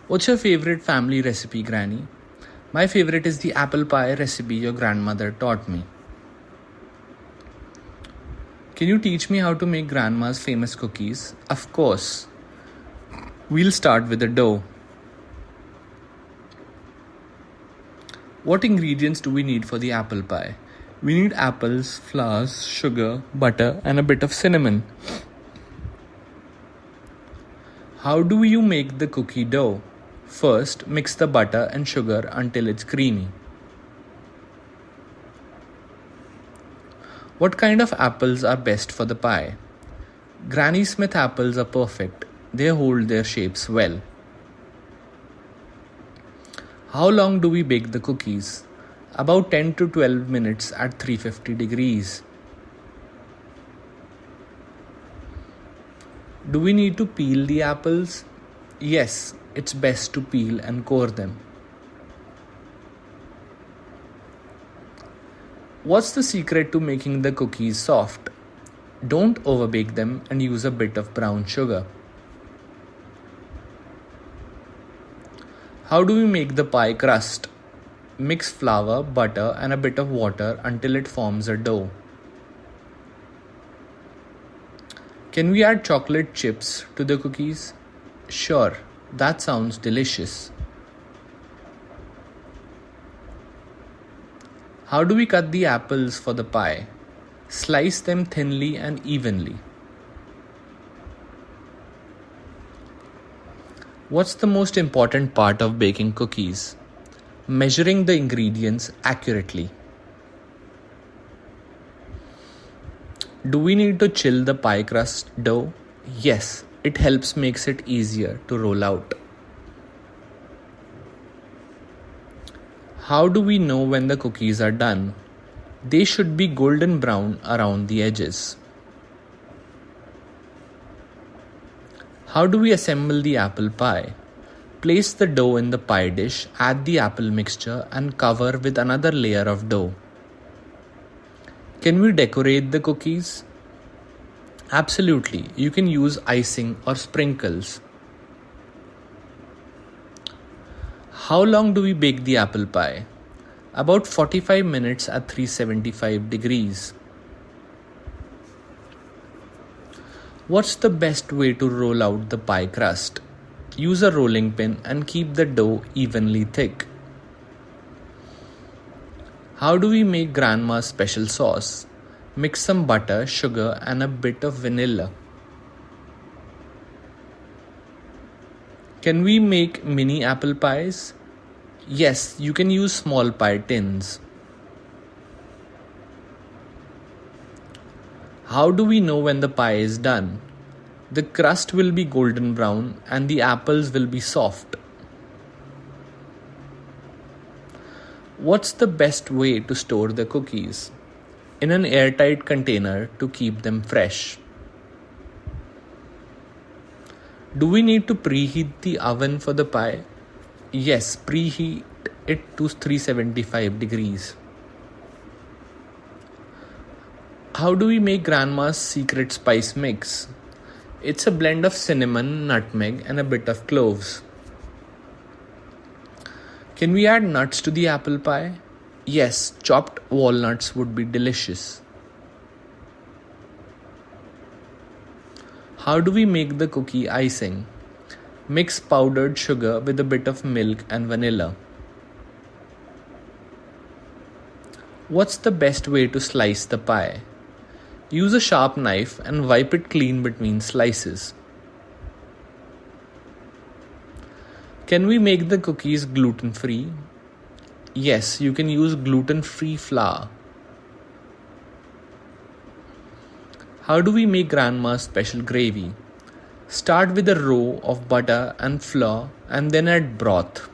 What's your favorite family recipe, Granny? My favorite is the apple pie recipe your grandmother taught me. Can you teach me how to make grandma's famous cookies? Of course. We'll start with the dough. What ingredients do we need for the apple pie? We need apples, flowers, sugar, butter, and a bit of cinnamon. How do you make the cookie dough? First, mix the butter and sugar until it's creamy. What kind of apples are best for the pie? Granny Smith apples are perfect. They hold their shapes well. How long do we bake the cookies? About 10 to 12 minutes at 350 degrees. Do we need to peel the apples? Yes, it's best to peel and core them. What's the secret to making the cookies soft? Don't overbake them and use a bit of brown sugar. How do we make the pie crust? Mix flour, butter, and a bit of water until it forms a dough. Can we add chocolate chips to the cookies? Sure, that sounds delicious. How do we cut the apples for the pie? Slice them thinly and evenly. What's the most important part of baking cookies? Measuring the ingredients accurately. Do we need to chill the pie crust dough? Yes, it makes it easier to roll out. How do we know when the cookies are done? They should be golden brown around the edges. How do we assemble the apple pie? Place the dough in the pie dish, add the apple mixture and cover with another layer of dough. Can we decorate the cookies? Absolutely, you can use icing or sprinkles. How long do we bake the apple pie? About 45 minutes at 375 degrees. What's the best way to roll out the pie crust? Use a rolling pin and keep the dough evenly thick. How do we make grandma's special sauce? Mix some butter, sugar, and a bit of vanilla. Can we make mini apple pies? Yes, you can use small pie tins. How do we know when the pie is done? The crust will be golden brown and the apples will be soft. What's the best way to store the cookies? In an airtight container to keep them fresh. Do we need to preheat the oven for the pie? Yes, preheat it to 375 degrees. How do we make grandma's secret spice mix? It's a blend of cinnamon, nutmeg, and a bit of cloves. Can we add nuts to the apple pie? Yes, chopped walnuts would be delicious. How do we make the cookie icing? Mix powdered sugar with a bit of milk and vanilla. What's the best way to slice the pie? Use a sharp knife and wipe it clean between slices. Can we make the cookies gluten-free? Yes, you can use gluten-free flour. How do we make grandma's special gravy? Start with a row of butter and flour and then add broth.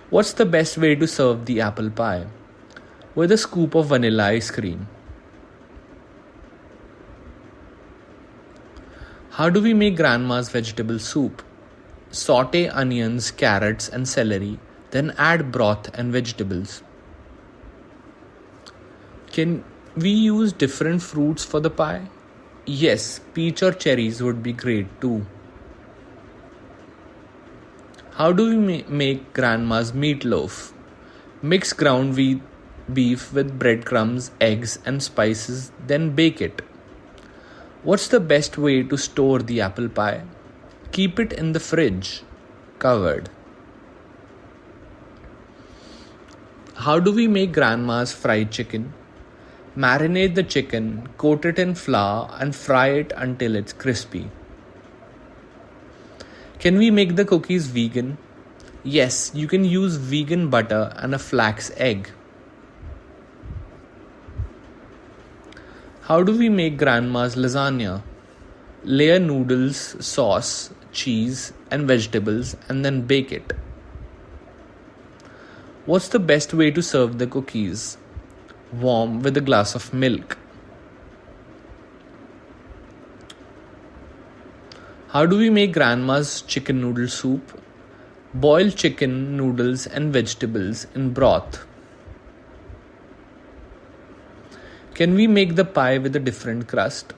What's the best way to serve the apple pie? With a scoop of vanilla ice cream. How do we make grandma's vegetable soup? Saute onions, carrots and celery, then add broth and vegetables. Can we use different fruits for the pie? Yes, peach or cherries would be great too. How do we make grandma's meatloaf? Mix ground beef with breadcrumbs, eggs, and spices, then bake it. What's the best way to store the apple pie? Keep it in the fridge, covered. How do we make grandma's fried chicken? Marinate the chicken, coat it in flour, and fry it until it's crispy. Can we make the cookies vegan? Yes, you can use vegan butter and a flax egg. How do we make grandma's lasagna? Layer noodles, sauce, cheese, and vegetables and then bake it. What's the best way to serve the cookies? Warm with a glass of milk. How do we make grandma's chicken noodle soup? Boil chicken, noodles, and vegetables in broth. Can we make the pie with a different crust?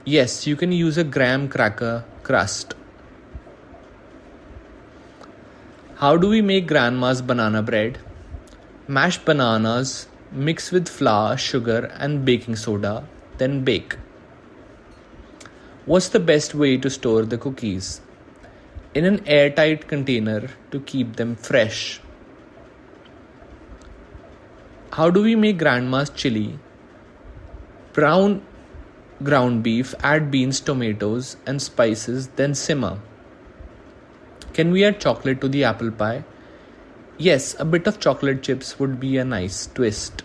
Yes, you can use a graham cracker crust. How do we make grandma's banana bread? Mash bananas, mix with flour, sugar, and baking soda, then bake. What's the best way to store the cookies? In an airtight container to keep them fresh. How do we make grandma's chili? Brown ground beef, add beans, tomatoes, and spices, then simmer. Can we add chocolate to the apple pie? Yes, a bit of chocolate chips would be a nice twist.